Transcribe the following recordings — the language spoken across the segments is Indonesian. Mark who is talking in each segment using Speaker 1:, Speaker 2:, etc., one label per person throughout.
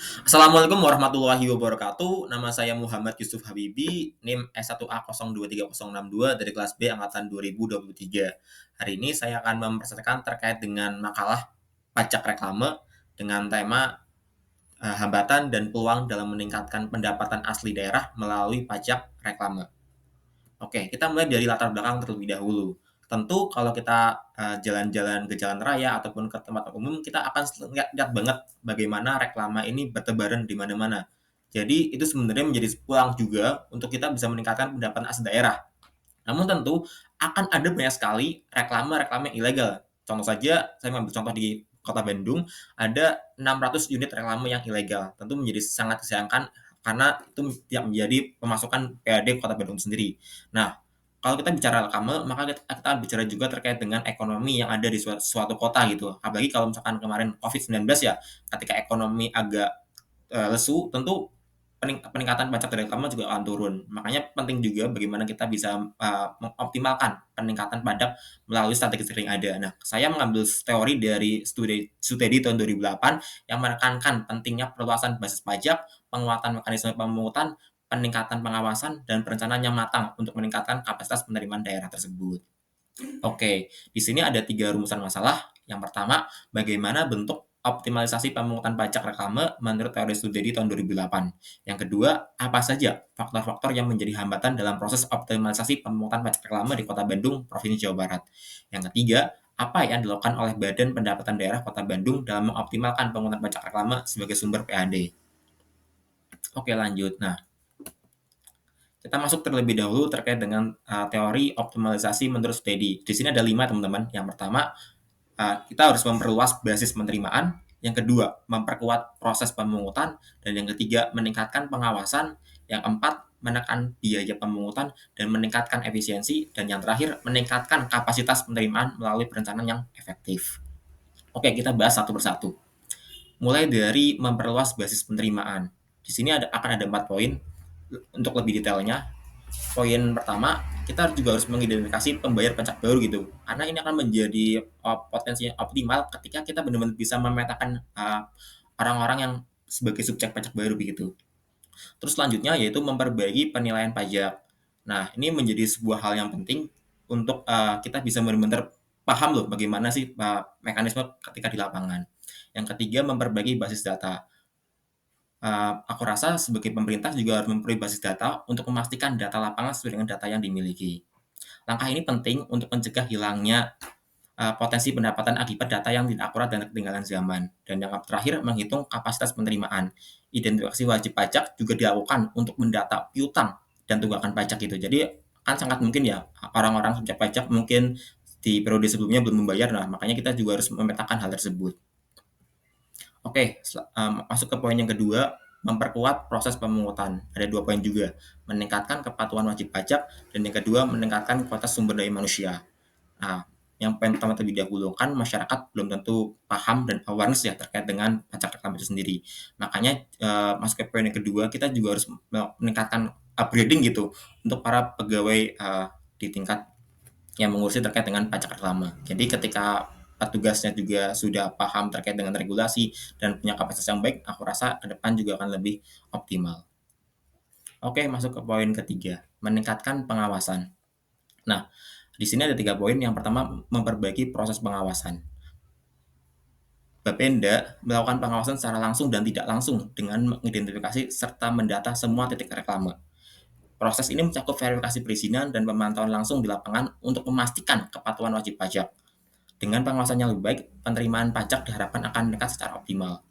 Speaker 1: Assalamualaikum warahmatullahi wabarakatuh. Nama saya Muhammad Yusuf Habibi, NIM S1A023062 dari kelas B angkatan 2023. Hari ini saya akan mempresentasikan terkait dengan makalah pajak reklame dengan tema hambatan dan peluang dalam meningkatkan pendapatan asli daerah melalui pajak reklame. Oke, kita mulai dari latar belakang terlebih dahulu. Tentu kalau kita jalan-jalan ke jalan raya ataupun ke tempat umum, kita akan lihat banget bagaimana reklama ini bertebaran di mana-mana. Jadi itu sebenarnya menjadi peluang juga untuk kita bisa meningkatkan pendapatan asli daerah. Namun tentu akan ada banyak sekali reklame-reklame ilegal. Contoh saja, saya mengambil contoh di Kota Bandung, ada 600 unit reklame yang ilegal. Tentu menjadi sangat disayangkan karena itu tidak menjadi pemasukan PAD Kota Bandung sendiri. Nah, kalau kita bicara reklame, maka kita bicara juga terkait dengan ekonomi yang ada di suatu kota gitu. Apalagi kalau misalkan kemarin COVID-19 ya, ketika ekonomi agak lesu, tentu peningkatan pajak dari reklame juga akan turun. Makanya penting juga bagaimana kita bisa mengoptimalkan peningkatan pajak melalui strategi yang ada. Nah, saya mengambil teori dari studi tahun 2008 yang menekankan pentingnya perluasan basis pajak, penguatan mekanisme pemungutan, peningkatan pengawasan, dan perencanaan yang matang untuk meningkatkan kapasitas penerimaan daerah tersebut. Oke, di sini ada 3 rumusan masalah. Yang pertama, bagaimana bentuk optimalisasi pemungutan pajak reklame menurut teori studi di tahun 2008. Yang kedua, apa saja faktor-faktor yang menjadi hambatan dalam proses optimalisasi pemungutan pajak reklame di Kota Bandung, Provinsi Jawa Barat. Yang ketiga, apa yang dilakukan oleh Badan Pendapatan Daerah Kota Bandung dalam mengoptimalkan pemungutan pajak reklame sebagai sumber PAD. Oke, lanjut. Nah, kita masuk terlebih dahulu terkait dengan teori optimalisasi menurut studi. Di sini ada 5, teman-teman. Yang pertama, kita harus memperluas basis penerimaan. Yang kedua, memperkuat proses pemungutan. Dan yang ketiga, meningkatkan pengawasan. Yang keempat, menekan biaya pemungutan dan meningkatkan efisiensi. Dan yang terakhir, meningkatkan kapasitas penerimaan melalui perencanaan yang efektif. Oke, kita bahas satu persatu. Mulai dari memperluas basis penerimaan. Di sini akan ada 4 poin. Untuk lebih detailnya, poin pertama, kita juga harus mengidentifikasi pembayar pajak baru gitu. Karena ini akan menjadi potensi optimal ketika kita benar-benar bisa memetakan orang-orang yang sebagai subjek pajak baru begitu. Terus selanjutnya yaitu memperbaiki penilaian pajak. Nah, ini menjadi sebuah hal yang penting untuk kita bisa benar-benar paham loh bagaimana sih mekanisme ketika di lapangan. Yang ketiga, memperbaiki basis data. Aku rasa sebagai pemerintah juga harus memperoleh basis data untuk memastikan data lapangan sesuai dengan data yang dimiliki. Langkah ini penting untuk mencegah hilangnya potensi pendapatan akibat data yang tidak akurat dan ketinggalan zaman. Dan yang terakhir, menghitung kapasitas penerimaan. Identifikasi wajib pajak juga dilakukan untuk mendata piutang dan tunggakan pajak gitu. Jadi kan sangat mungkin ya orang-orang subjek pajak mungkin di periode sebelumnya belum membayar, nah makanya kita juga harus memetakan hal tersebut. Oke, masuk ke poin yang kedua, memperkuat proses pemungutan. Ada 2 poin juga, meningkatkan kepatuhan wajib pajak, dan yang kedua meningkatkan kualitas sumber daya manusia. Nah, yang poin pertama terlebih dahulu, kan masyarakat belum tentu paham dan awareness ya terkait dengan pajak reklame itu sendiri. Makanya masuk ke poin yang kedua, kita juga harus meningkatkan upgrading gitu untuk para pegawai di tingkat yang mengurusi terkait dengan pajak reklame. Jadi ketika petugasnya juga sudah paham terkait dengan regulasi dan punya kapasitas yang baik, aku rasa ke depan juga akan lebih optimal. Oke, masuk ke poin ketiga, meningkatkan pengawasan. Nah, di sini ada 3 poin. Yang pertama, memperbaiki proses pengawasan. Bapenda melakukan pengawasan secara langsung dan tidak langsung dengan mengidentifikasi serta mendata semua titik reklame. Proses ini mencakup verifikasi perizinan dan pemantauan langsung di lapangan untuk memastikan kepatuhan wajib pajak. Dengan pengawasan yang lebih baik, penerimaan pajak diharapkan akan meningkat secara optimal.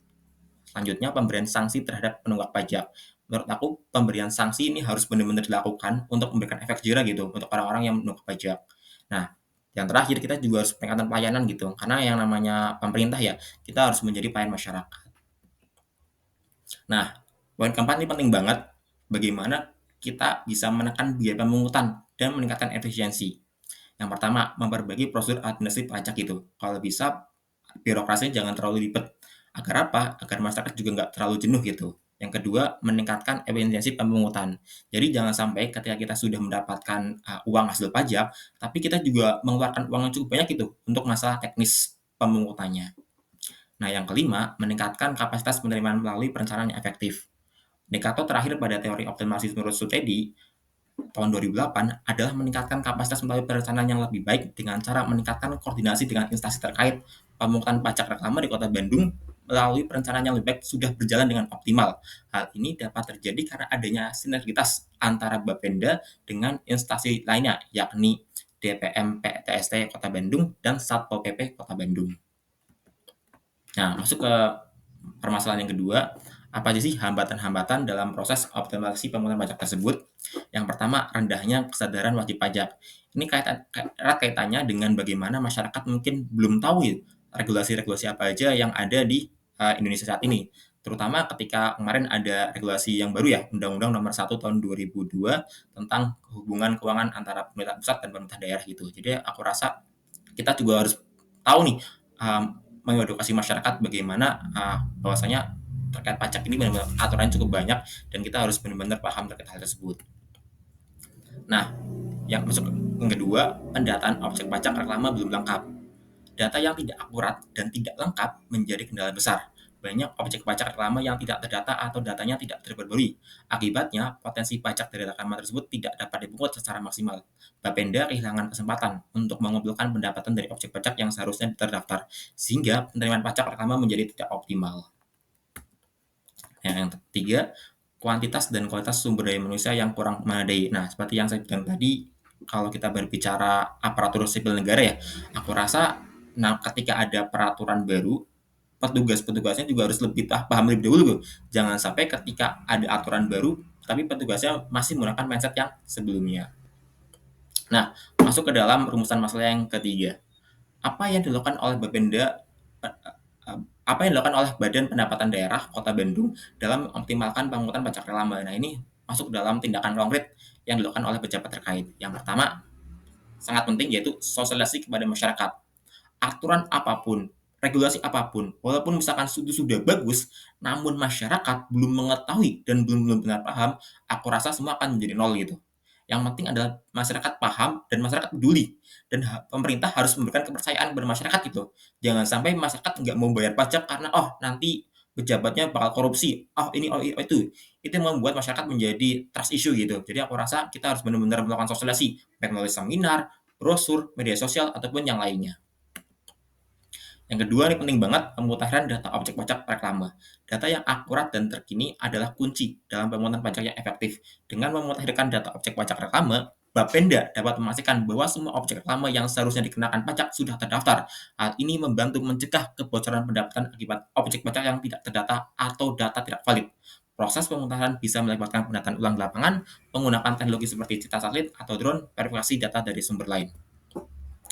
Speaker 1: Selanjutnya, pemberian sanksi terhadap penunggak pajak. Menurut aku, pemberian sanksi ini harus benar-benar dilakukan untuk memberikan efek jera gitu untuk orang-orang yang menunggak pajak. Nah, yang terakhir kita juga harus peningkatan pelayanan gitu, karena yang namanya pemerintah ya, kita harus menjadi pelayan masyarakat. Nah, poin keempat ini penting banget, bagaimana kita bisa menekan biaya pemungutan dan meningkatkan efisiensi. Yang pertama, memperbaiki prosedur administrasi pajak itu. Kalau bisa, birokrasinya jangan terlalu ribet. Agar apa? Agar masyarakat juga nggak terlalu jenuh gitu. Yang kedua, meningkatkan efisiensi pemungutan. Jadi jangan sampai ketika kita sudah mendapatkan uang hasil pajak, tapi kita juga mengeluarkan uang yang cukup banyak itu untuk masalah teknis pemungutannya. Nah, yang kelima, meningkatkan kapasitas penerimaan melalui perencanaan yang efektif. Indikator terakhir pada teori optimalisasi menurut Sutedi tahun 2008 adalah meningkatkan kapasitas melalui perencanaan yang lebih baik dengan cara meningkatkan koordinasi dengan instansi terkait. Pemungutan pajak reklame di Kota Bandung melalui perencanaan yang lebih baik sudah berjalan dengan optimal. Hal ini dapat terjadi karena adanya sinergitas antara Bapenda dengan instansi lainnya, yakni DPM PTST Kota Bandung dan Satpol PP Kota Bandung. Nah, masuk ke permasalahan yang kedua, apa aja sih hambatan-hambatan dalam proses optimalisasi pemungutan pajak tersebut? Yang pertama, rendahnya kesadaran wajib pajak. Ini erat kaitannya dengan bagaimana masyarakat mungkin belum tahu ya regulasi-regulasi apa aja yang ada di Indonesia saat ini. Terutama ketika kemarin ada regulasi yang baru ya, Undang-Undang Nomor 1 Tahun 2002 tentang hubungan keuangan antara pemerintah pusat dan pemerintah daerah gitu. Jadi aku rasa kita juga harus tahu nih mengedukasi masyarakat bagaimana bahwasanya terkait pajak ini benar-benar aturannya cukup banyak dan kita harus benar-benar paham terkait hal tersebut. Nah, yang masuk yang kedua, pendataan objek pajak reklame belum lengkap. Data yang tidak akurat dan tidak lengkap menjadi kendala besar. Banyak objek pajak reklame yang tidak terdata atau datanya tidak terperbarui. Akibatnya, potensi pajak dari reklame tersebut tidak dapat dipungut secara maksimal. Bapenda kehilangan kesempatan untuk mengumpulkan pendapatan dari objek pajak yang seharusnya terdaftar, sehingga penerimaan pajak reklame menjadi tidak optimal. Yang ketiga, kuantitas dan kualitas sumber daya manusia yang kurang memadai. Nah, seperti yang saya bilang tadi, kalau kita berbicara aparatur sipil negara ya, aku rasa ketika ada peraturan baru, petugas-petugasnya juga harus lebih paham lebih dahulu tuh. Jangan sampai ketika ada aturan baru, tapi petugasnya masih menggunakan mindset yang sebelumnya. Nah, masuk ke dalam rumusan masalah yang ketiga. Apa yang dilakukan oleh Bapenda apa yang dilakukan oleh Badan Pendapatan Daerah Kota Bandung dalam mengoptimalkan pemungutan pajak reklame. Nah, ini masuk dalam tindakan konkret yang dilakukan oleh pejabat terkait. Yang pertama, sangat penting yaitu sosialisasi kepada masyarakat. Aturan apapun, regulasi apapun, walaupun misalkan sudah bagus, namun masyarakat belum mengetahui dan belum benar paham, aku rasa semua akan menjadi nol gitu. Yang penting adalah masyarakat paham dan masyarakat peduli dan pemerintah harus memberikan kepercayaan kepada masyarakat itu. Jangan sampai masyarakat nggak mau bayar pajak karena nanti pejabatnya bakal korupsi, ini, itu. Itu yang membuat masyarakat menjadi trust issue gitu. Jadi aku rasa kita harus benar-benar melakukan sosialisasi, baik melalui seminar, brosur, media sosial, ataupun yang lainnya. Yang kedua nih penting banget, pemutahiran data objek pajak reklame. Data yang akurat dan terkini adalah kunci dalam pemungutan pajak yang efektif. Dengan memutahirkan data objek pajak reklame, Bapenda dapat memastikan bahwa semua objek reklame yang seharusnya dikenakan pajak sudah terdaftar. Hal ini membantu mencegah kebocoran pendapatan akibat objek pajak yang tidak terdata atau data tidak valid. Proses pemutahiran bisa melibatkan pendataan ulang di lapangan, menggunakan teknologi seperti citra satelit atau drone, verifikasi data dari sumber lain.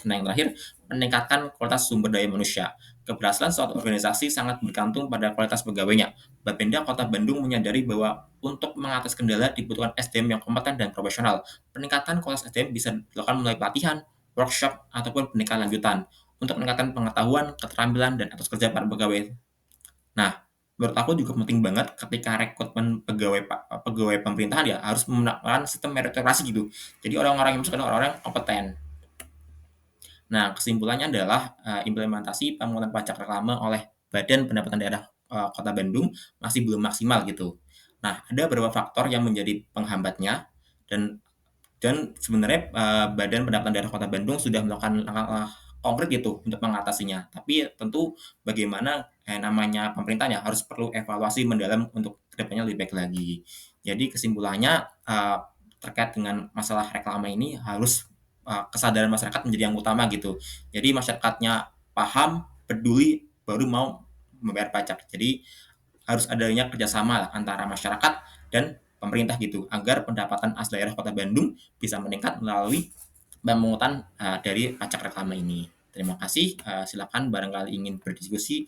Speaker 1: Nah, yang terakhir, meningkatkan kualitas sumber daya manusia. Keberhasilan suatu organisasi sangat bergantung pada kualitas pegawainya. Bapenda Kota Bandung menyadari bahwa untuk mengatasi kendala dibutuhkan SDM yang kompeten dan profesional. Peningkatan kualitas SDM bisa dilakukan melalui pelatihan, workshop, ataupun pendidikan lanjutan untuk meningkatkan pengetahuan, keterampilan, dan etos kerja para pegawai. Nah, menurut aku juga penting banget ketika rekrutmen pegawai pemerintahan ya harus menggunakan sistem meritokrasi gitu. Jadi orang-orang yang masuk adalah orang-orang yang kompeten. Nah, kesimpulannya adalah implementasi pemungutan pajak reklame oleh Badan Pendapatan Daerah Kota Bandung masih belum maksimal gitu. Nah, ada beberapa faktor yang menjadi penghambatnya dan sebenarnya Badan Pendapatan Daerah Kota Bandung sudah melakukan langkah konkret gitu untuk mengatasinya. Tapi tentu bagaimana namanya pemerintahnya harus perlu evaluasi mendalam untuk kedepannya lebih baik lagi. Jadi kesimpulannya terkait dengan masalah reklame ini harus kesadaran masyarakat menjadi yang utama gitu. Jadi masyarakatnya paham, peduli, baru mau membayar pajak. Jadi harus adanya kerjasama antara masyarakat dan pemerintah gitu, agar pendapatan asli daerah Kota Bandung bisa meningkat melalui pemungutan dari pajak reklame ini. Terima kasih. Silakan barangkali ingin berdiskusi,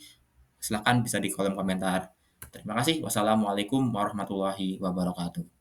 Speaker 1: silakan bisa di kolom komentar. Terima kasih. Wassalamualaikum warahmatullahi wabarakatuh.